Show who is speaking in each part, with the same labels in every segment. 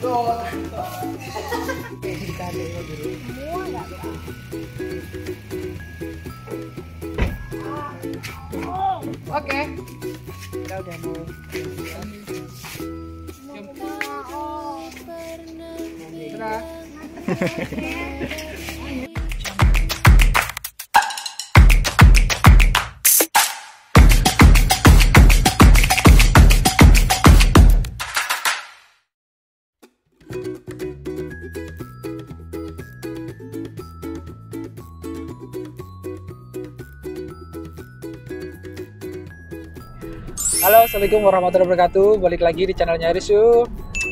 Speaker 1: Semua nggak ada.
Speaker 2: Oke. Kita udah mau. Sudah. Halo, assalamualaikum warahmatullahi wabarakatuh. Balik lagi di channelnya Risu.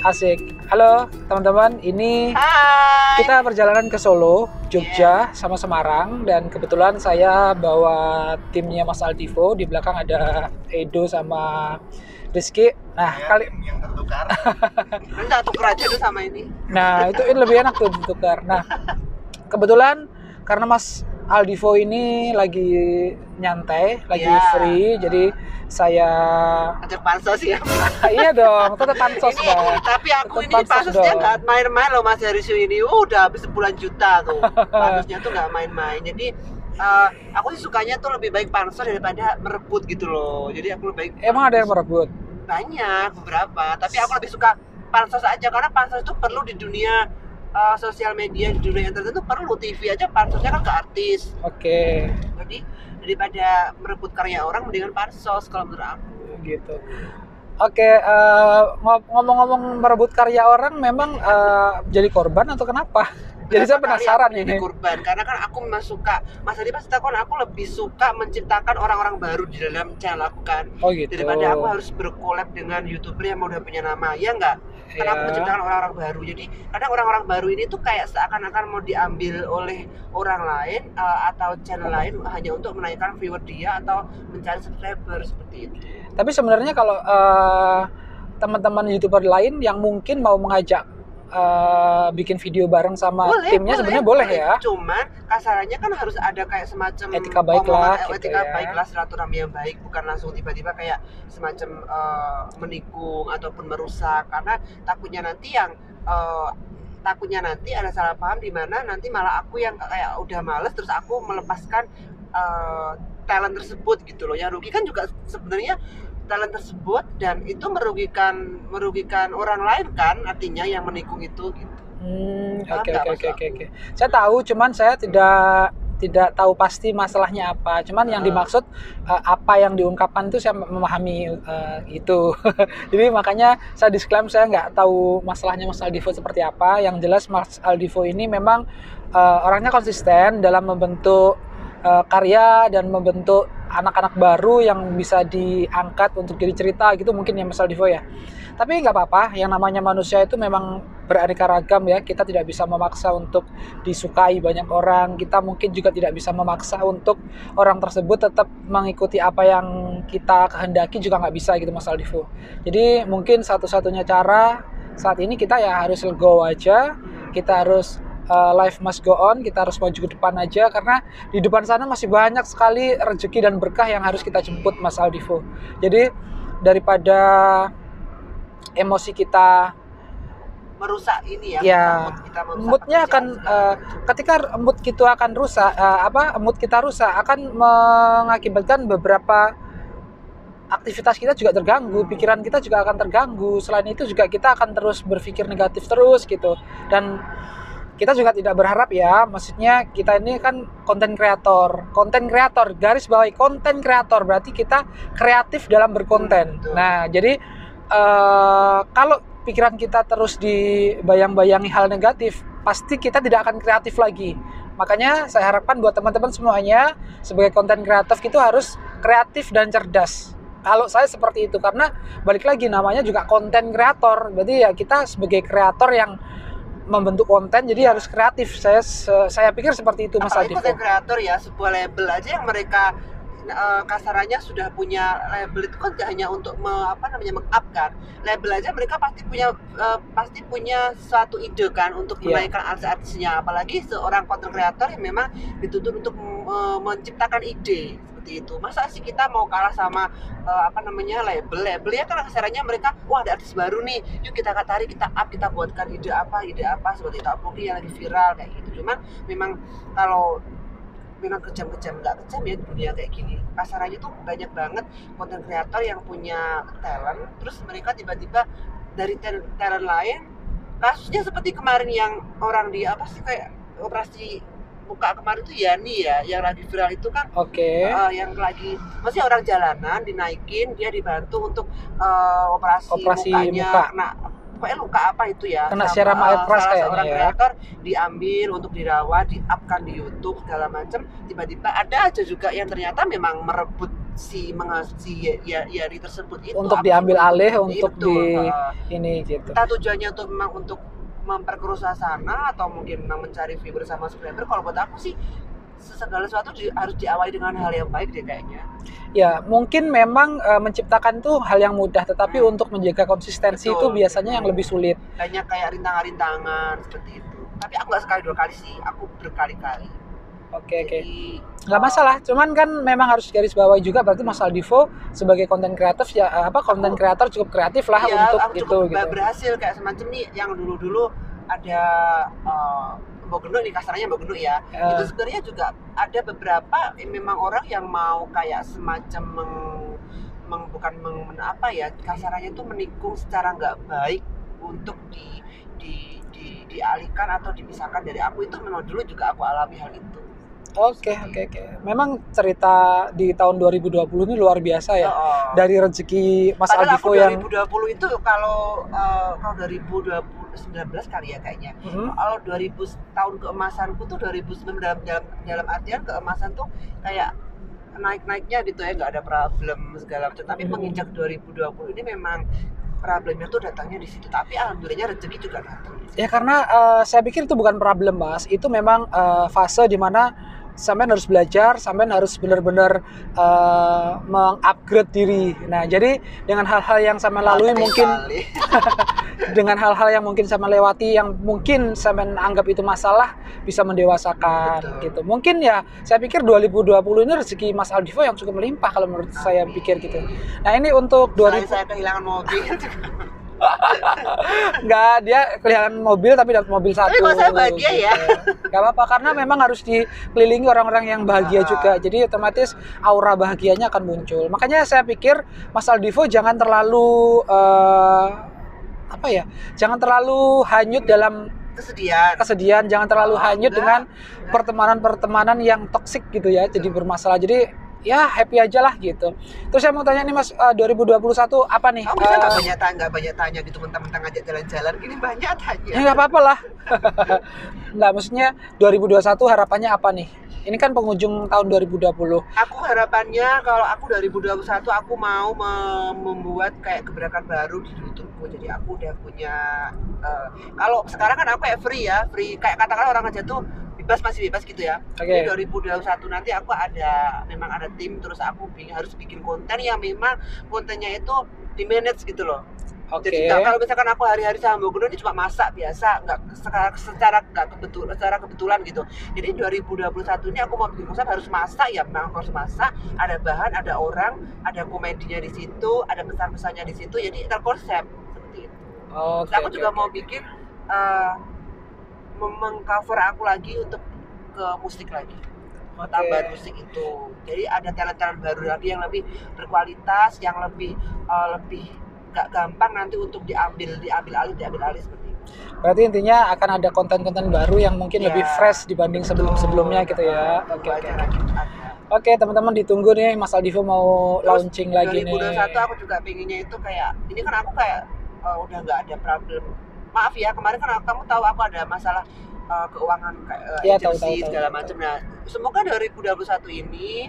Speaker 2: Asik. Halo teman-teman, ini kita perjalanan ke Solo, Jogja, sama Semarang. Dan kebetulan saya bawa timnya Mas Aldivo. Di belakang ada Edo sama Rizky. Nah, kali
Speaker 3: yang tertukar. Enggak tuker aja tuh sama ini.
Speaker 2: Nah, itu lebih enak tuh ditukar. Nah, kebetulan karena Mas Aldivo ini lagi nyantai, lagi free, jadi saya
Speaker 3: ajak pansos ya.
Speaker 2: Iya dong, tetap pansos dong.
Speaker 3: Tapi aku tetep ini pansosnya nggak main-main loh Mas Harisu ini. Udah habis sebulan juta tuh. Pansosnya tuh nggak main-main. Jadi aku sih sukanya tuh lebih baik pansos daripada merebut gitu loh. Jadi aku lebih baik.
Speaker 2: Emang ada yang merebut?
Speaker 3: Banyak, beberapa. Tapi aku lebih suka pansos aja karena pansos itu perlu di dunia sosial media, di dunia internet itu perlu. TV aja pansosnya kan ke artis.
Speaker 2: Oke.
Speaker 3: Jadi daripada merebut karya orang mendingan pansos kalau menurut aku
Speaker 2: gitu. Oke, ngomong-ngomong merebut karya orang memang jadi korban atau kenapa? Jadi saya penasaran ini.
Speaker 3: Korban karena kan aku memang suka, Mas Adi pasti tahu kan aku lebih suka menciptakan orang-orang baru di dalam channel aku kan.
Speaker 2: Oh gitu.
Speaker 3: Daripada aku harus berkolab dengan YouTuber yang udah punya nama, ya enggak? Karena aku menciptakan orang-orang baru. Jadi kadang orang-orang baru ini tuh kayak seakan-akan mau diambil oleh orang lain atau channel lain hanya untuk menaikkan viewer dia atau mencari subscriber seperti itu.
Speaker 2: Tapi sebenarnya kalau teman-teman YouTuber lain yang mungkin mau mengajak bikin video bareng sama timnya sebenarnya boleh ya.
Speaker 3: Cuman kasarannya kan harus ada kayak semacam
Speaker 2: etika baik lah,
Speaker 3: etika baik lah, silaturahmi yang baik, bukan langsung tiba-tiba kayak semacam menikung ataupun merusak, karena takutnya nanti ada salah paham di mana nanti malah aku yang kayak udah males terus aku melepaskan talent tersebut gitu loh. Yang rugi kan juga sebenarnya talent tersebut dan itu merugikan orang lain kan, artinya yang menikung itu gitu.
Speaker 2: Oke. Saya tahu, cuman saya tidak tahu pasti masalahnya apa. Cuman yang dimaksud apa yang diungkapkan itu saya memahami itu. Jadi makanya saya disclaim saya nggak tahu masalahnya Mas Aldivo seperti apa. Yang jelas Mas Aldivo ini memang orangnya konsisten dalam membentuk karya dan membentuk anak-anak baru yang bisa diangkat untuk jadi cerita gitu mungkin ya Mas Aldivo ya. Tapi nggak apa-apa, yang namanya manusia itu memang beraneka ragam ya. Kita tidak bisa memaksa untuk disukai banyak orang. Kita mungkin juga tidak bisa memaksa untuk orang tersebut tetap mengikuti apa yang kita kehendaki, juga nggak bisa gitu Mas Aldivo. Jadi mungkin satu-satunya cara saat ini kita ya harus legowo aja. Kita harus life must go on, kita harus maju ke depan aja karena di depan sana masih banyak sekali rezeki dan berkah yang harus kita jemput Mas Aldivo. Jadi daripada emosi kita
Speaker 3: merusak ini ya,
Speaker 2: moodnya akan ketika mood kita akan rusak, mood kita rusak akan mengakibatkan beberapa aktivitas kita juga terganggu, pikiran kita juga akan terganggu. Selain itu juga kita akan terus berpikir negatif terus gitu. Dan kita juga tidak berharap ya, maksudnya kita ini kan konten kreator, garis bawahi konten kreator, berarti kita kreatif dalam berkonten. Nah, jadi kalau pikiran kita terus dibayang-bayangi hal negatif, pasti kita tidak akan kreatif lagi. Makanya saya harapkan buat teman-teman semuanya, sebagai konten kreatif itu harus kreatif dan cerdas. Kalau saya seperti itu, karena balik lagi namanya juga konten kreator, berarti ya kita sebagai kreator yang membentuk konten jadi harus kreatif. Saya pikir seperti itu Mas Aldivo.
Speaker 3: Konten kreator ya, sebuah label aja yang mereka kasarannya sudah punya label itu kan hanya untuk meng-up kan. Label aja mereka pasti punya suatu ide kan untuk menaikkan artis-artisnya, apalagi seorang content creator yang memang dituntut untuk menciptakan ide seperti itu. Masa sih kita mau kalah sama labelnya kan kasarannya mereka, wah ada artis baru nih, yuk kita tarik, kita up, kita buatkan ide apa seperti itu, mungkin yang lagi viral kayak gitu. Cuman memang kalau memang kejam-kejam, nggak kejam ya di dunia kayak gini. Kasarannya tuh banyak banget content creator yang punya talent, terus mereka tiba-tiba dari talent lain, kasusnya seperti kemarin yang orang di kayak operasi muka kemarin tuh Yani ya, yang lagi viral itu kan. Yang lagi masih orang jalanan dinaikin, dia dibantu untuk operasi mukanya, kena pokoknya luka apa itu ya,
Speaker 2: kena siram air keras kayaknya
Speaker 3: seorang kreator diambil untuk dirawat, di-up-kan di YouTube segala macam. Tiba-tiba ada aja juga yang ternyata memang merebut si Yani tersebut itu
Speaker 2: untuk diambil alih untuk ini gitu.
Speaker 3: Entah tujuannya untuk memang untuk memperkeruh suasana atau mungkin memang mencari viewer sama subscriber. Kalau buat aku sih segala sesuatu harus diawali dengan hal yang baik deh kayaknya.
Speaker 2: Ya, mungkin memang menciptakan tuh hal yang mudah, tetapi untuk menjaga konsistensi itu biasanya yang lebih sulit.
Speaker 3: Banyak kayak rintangan-rintangan seperti itu. Tapi aku nggak sekali 2 kali sih, aku berkali-kali.
Speaker 2: Oke. Nggak masalah, cuman kan memang harus garis bawahi juga, berarti Mas Aldivo sebagai konten kreatif konten kreator cukup kreatif lah untuk
Speaker 3: aku
Speaker 2: gitu.
Speaker 3: Cukup berhasil kayak semacam nih yang dulu ada Mbok Gendut nih, kasarannya Mbok Gendut ya. Itu sebenarnya juga ada beberapa memang orang yang mau kayak semacam kasarannya itu menikung secara nggak baik untuk dialihkan atau dipisahkan dari aku. Itu memang dulu juga aku alami hal itu.
Speaker 2: Oke. Memang cerita di tahun 2020 ini luar biasa ya. Dari rezeki Mas Aldivo yang
Speaker 3: 2020 itu kalau 2019 kali ya kayaknya. Kalau 2000 tahun keemasanku tuh 2009 dalam artian keemasan tuh kayak naik-naiknya gitu ya, nggak ada problem segala macam. Tapi menginjak 2020 ini memang problemnya tuh datangnya di situ. Tapi alhamdulillahnya rezeki juga datang.
Speaker 2: Ya karena saya pikir itu bukan problem, Mas. Itu memang fase di mana sampean harus belajar, sampean harus benar-benar mengupgrade diri. Nah, jadi dengan hal-hal yang sampean lalui mungkin dengan hal-hal yang mungkin sampean lewati yang mungkin sampean anggap itu masalah bisa mendewasakan gitu. Mungkin ya saya pikir 2020 ini rezeki Mas Aldivo yang cukup melimpah kalau menurut saya pikir gitu. Nah, ini untuk
Speaker 3: saya kehilangan mobil.
Speaker 2: Enggak, dia kehilangan mobil tapi dapat mobil satu.
Speaker 3: Tapi kok saya bahagia ya?
Speaker 2: Gak apa-apa, karena memang harus dikelilingi orang-orang yang bahagia juga. Jadi otomatis aura bahagianya akan muncul. Makanya saya pikir Mas Aldivo jangan terlalu jangan terlalu hanyut dalam kesedihan, jangan terlalu hanyut dengan pertemanan-pertemanan yang toksik gitu ya. Jadi bermasalah. Jadi ya happy aja lah gitu. Terus saya mau tanya nih Mas, 2021 apa nih?
Speaker 3: Kamu bisa nggak banyak tanya gitu, mentang-mentang ngajak jalan-jalan gini banyak tanya.
Speaker 2: Ya nggak apa-apa lah. Nggak, maksudnya 2021 harapannya apa nih? Ini kan penghujung tahun 2020.
Speaker 3: Aku harapannya kalau aku 2021 aku mau membuat kayak gebrakan baru di YouTubeku. Jadi aku udah punya kalau sekarang kan aku kayak free kayak katakanlah orang aja tuh masih bebas gitu ya. Jadi 2021 nanti aku memang ada tim, terus aku harus bikin konten yang memang kontennya itu di manage gitu loh. Jadi kalau misalkan aku hari-hari sama Mbok Gendut ini cuma masak biasa, nggak secara kebetulan gitu. Jadi 2021 ini aku mau bikin konsep harus masak ya, memang harus masak, ada bahan, ada orang, ada komedinya di situ, ada pesan-pesannya di situ, jadi terkonsep seperti itu. Aku juga mau bikin mengcover aku lagi untuk ke musik lagi, tambahan musik itu. Jadi ada talent-talent baru lagi yang lebih berkualitas, yang lebih gak gampang nanti untuk diambil alih seperti itu.
Speaker 2: Berarti intinya akan ada konten-konten baru yang mungkin lebih fresh dibanding sebelum-sebelumnya gitu ya. Oke, teman-teman ditunggu nih Mas Aldivo mau launching lagi nih.
Speaker 3: 2021 aku juga pengennya itu kayak, ini kan aku kayak udah nggak ada problem. Maaf ya, kemarin kan kamu tahu aku ada masalah keuangan
Speaker 2: Iya, tahu,
Speaker 3: agensi
Speaker 2: tahu,
Speaker 3: segala
Speaker 2: tahu.
Speaker 3: macam. Nah, semoga 2021 ini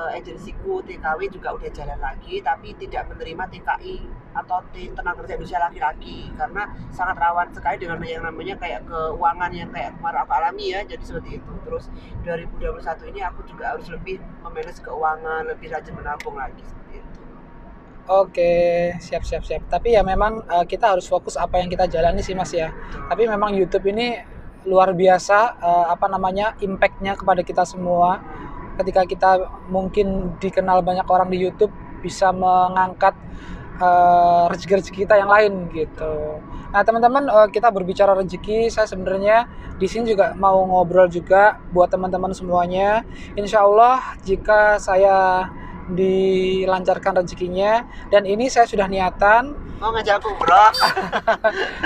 Speaker 3: agensiku TKW juga udah jalan lagi, tapi tidak menerima TKI atau tenaga kerja Indonesia laki-laki karena sangat rawan sekali dengan yang namanya kayak keuangan yang kayak kemarin aku alami ya, jadi seperti itu. Terus 2021 ini aku juga harus lebih memanage keuangan, lebih rajin menabung lagi seperti itu.
Speaker 2: Oke, siap. Tapi ya memang kita harus fokus apa yang kita jalani sih Mas ya. Tapi memang YouTube ini luar biasa impact-nya kepada kita semua. Ketika kita mungkin dikenal banyak orang di YouTube, bisa mengangkat rezeki-rezeki kita yang lain gitu. Nah teman-teman, kita berbicara rezeki, saya sebenarnya di sini juga mau ngobrol juga buat teman-teman semuanya. Insya Allah jika saya dilancarkan rezekinya, dan ini saya sudah niatan.
Speaker 3: Mau ngajak aku bro?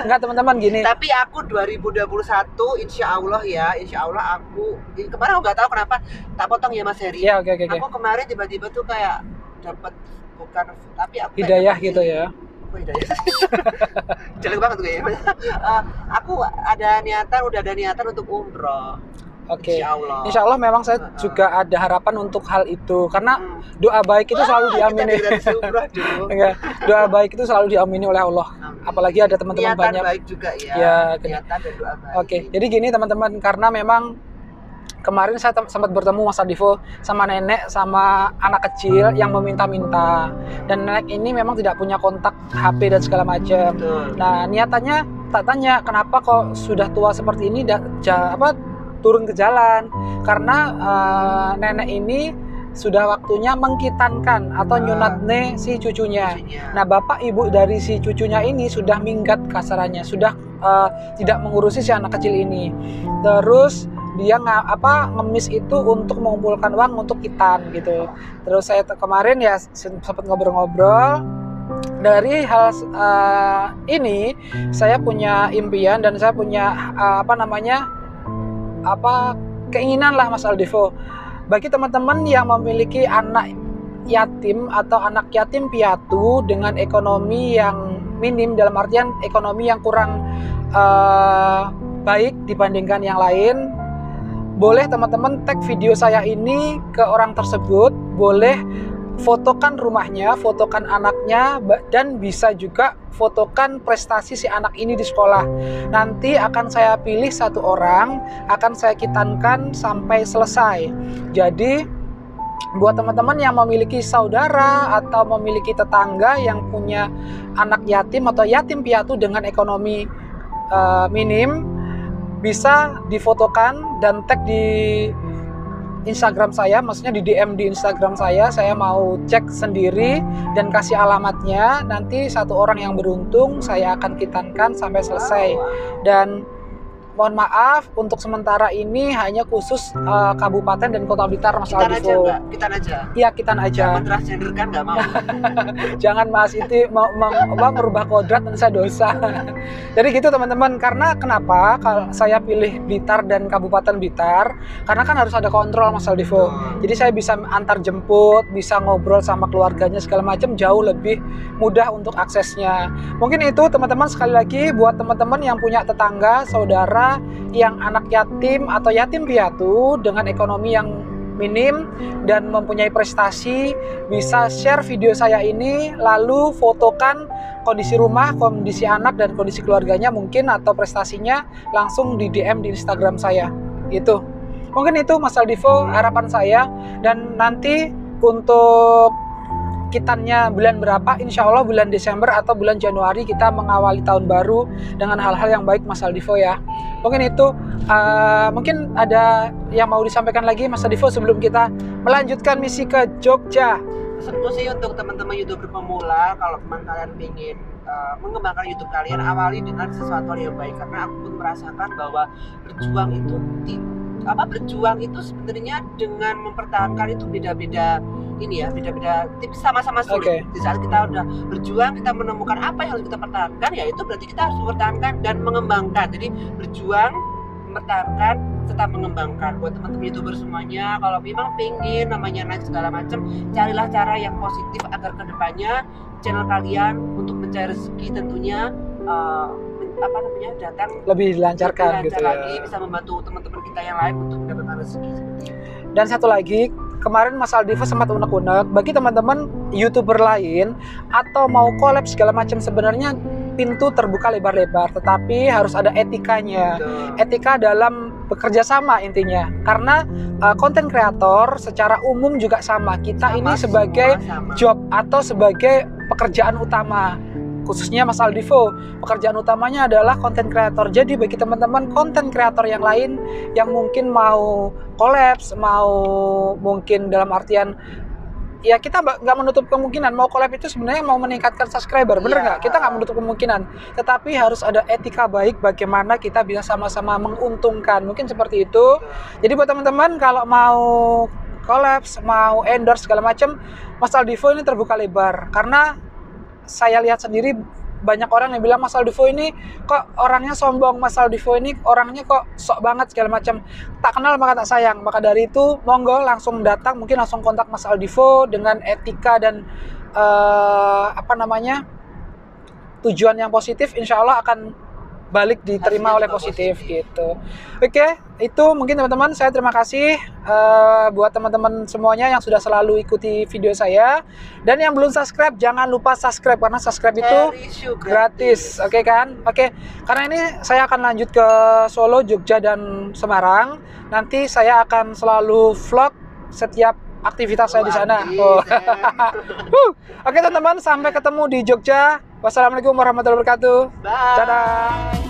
Speaker 2: Enggak teman-teman, gini.
Speaker 3: Tapi aku 2021 insya Allah aku kemarin aku nggak tahu kenapa tak potong ya Mas Heri.
Speaker 2: Ya, oke.
Speaker 3: Aku kemarin tiba-tiba tuh kayak dapat bukan, tapi aku
Speaker 2: hidayah gitu ya.
Speaker 3: Hidayah. Jelek banget tuh kayaknya. Aku udah ada niatan untuk umroh.
Speaker 2: Oke. Insya Allah memang saya juga ada harapan untuk hal itu, karena doa baik itu selalu diamini. Doa baik itu selalu diamini oleh Allah. Apalagi ada teman-teman
Speaker 3: niatan
Speaker 2: banyak.
Speaker 3: Baik juga ya.
Speaker 2: Ya,
Speaker 3: niatan dan doa baik.
Speaker 2: Oke. Jadi gini teman-teman, karena memang kemarin saya sempat bertemu Mas Adivo sama nenek sama anak kecil yang meminta-minta, dan nenek ini memang tidak punya kontak HP dan segala macam. Nah niatannya tak tanya kenapa kok sudah tua seperti ini turun ke jalan, karena nenek ini sudah waktunya mengkitankan atau nyunatne si cucunya. Nah bapak ibu dari si cucunya ini sudah minggat kasarannya, sudah tidak mengurusi si anak kecil ini. Terus dia ngemis itu untuk mengumpulkan uang untuk kitan gitu. Terus saya kemarin ya sempat ngobrol-ngobrol. Dari hal ini saya punya impian dan saya punya keinginan lah Mas Aldivo, bagi teman-teman yang memiliki anak yatim atau anak yatim piatu dengan ekonomi yang minim, dalam artian ekonomi yang kurang baik dibandingkan yang lain, boleh teman-teman tag video saya ini ke orang tersebut, boleh fotokan rumahnya, fotokan anaknya, dan bisa juga fotokan prestasi si anak ini di sekolah. Nanti akan saya pilih satu orang, akan saya kitankan sampai selesai. Jadi buat teman-teman yang memiliki saudara atau memiliki tetangga yang punya anak yatim atau yatim piatu dengan ekonomi minim, bisa difotokan dan tag di Instagram saya, maksudnya di DM di Instagram saya mau cek sendiri dan kasih alamatnya. Nanti satu orang yang beruntung saya akan kitankan sampai selesai. Dan mohon maaf untuk sementara ini hanya khusus Kabupaten dan Kota Blitar Mas Aldivo.
Speaker 3: Kitan aja.
Speaker 2: Iya, kitan aja.
Speaker 3: Jangan transgender kan, nggak mau.
Speaker 2: Jangan Mas, itu merubah kodrat dan saya dosa. Jadi gitu teman-teman. Karena kenapa kalau saya pilih Blitar dan Kabupaten Blitar? Karena kan harus ada kontrol Mas Aldivo. Jadi saya bisa antar jemput, bisa ngobrol sama keluarganya segala macam, jauh lebih mudah untuk aksesnya. Mungkin itu teman-teman, sekali lagi buat teman-teman yang punya tetangga, saudara yang anak yatim atau yatim piatu dengan ekonomi yang minim dan mempunyai prestasi, bisa share video saya ini, lalu fotokan kondisi rumah, kondisi anak dan kondisi keluarganya mungkin atau prestasinya, langsung di DM di Instagram saya. Itu mungkin itu Mas Aldivo harapan saya. Dan nanti untuk kitannya bulan berapa, insya Allah bulan Desember atau bulan Januari kita mengawali tahun baru dengan hal-hal yang baik Mas Aldivo ya. Mungkin itu, mungkin ada yang mau disampaikan lagi Mas Aldivo sebelum kita melanjutkan misi ke Jogja.
Speaker 3: Pesanku sih untuk teman-teman YouTuber pemula, kalau teman kalian ingin mengembangkan YouTube kalian, awali dengan sesuatu yang baik, karena aku pun merasakan bahwa berjuang itu sebenarnya dengan mempertahankan itu beda-beda tips, sama-sama sulit. Di saat kita udah berjuang, kita menemukan apa yang harus kita pertahankan, ya itu berarti kita harus mempertahankan dan mengembangkan. Jadi berjuang, mempertahankan, serta mengembangkan. Buat teman-teman YouTuber semuanya, kalau memang pengen namanya naik segala macam, carilah cara yang positif agar kedepannya channel kalian untuk mencari rezeki tentunya apa namanya datang
Speaker 2: lebih dilancarkan
Speaker 3: lebih
Speaker 2: gitu
Speaker 3: lancar
Speaker 2: ya.
Speaker 3: lagi, bisa membantu teman-teman kita yang lain untuk mendapatkan rezeki seperti itu.
Speaker 2: Dan satu lagi, kemarin Mas Aldivo sempat unek-unek bagi teman-teman YouTuber lain atau mau collab segala macam, sebenarnya pintu terbuka lebar-lebar, tetapi harus ada etikanya.
Speaker 3: Betul.
Speaker 2: Etika dalam bekerja sama intinya. Karena konten kreator secara umum juga sama. Kita ini sebagai
Speaker 3: sama.
Speaker 2: job atau sebagai pekerjaan utama. Khususnya Mas Aldivo, pekerjaan utamanya adalah konten kreator. Jadi bagi teman-teman konten kreator yang lain yang mungkin mau collabs, mau mungkin dalam artian ya kita nggak menutup kemungkinan mau collab itu sebenarnya mau meningkatkan subscriber, bener nggak? Kita nggak menutup kemungkinan, tetapi harus ada etika baik bagaimana kita bisa sama-sama menguntungkan, mungkin seperti itu. Jadi buat teman-teman kalau mau collab, mau endorse segala macam, Mas Aldivo ini terbuka lebar, karena saya lihat sendiri banyak orang yang bilang Mas Aldivo ini kok orangnya sombong, Mas Aldivo ini orangnya kok sok banget segala macam, tak kenal maka tak sayang. Maka dari itu monggo langsung datang, mungkin langsung kontak Mas Aldivo dengan etika dan tujuan yang positif, insya Allah akan balik diterima oleh positif gitu. Oke, itu mungkin teman-teman, saya terima kasih buat teman-teman semuanya yang sudah selalu ikuti video saya, dan yang belum subscribe jangan lupa subscribe, karena subscribe itu gratis. Oke kan? Oke, karena ini saya akan lanjut ke Solo, Jogja dan Semarang. Nanti saya akan selalu vlog setiap aktivitas saya di sana. Oke teman-teman, sampai ketemu di Jogja. Wassalamualaikum warahmatullahi wabarakatuh.
Speaker 3: Bye.
Speaker 2: Dadah.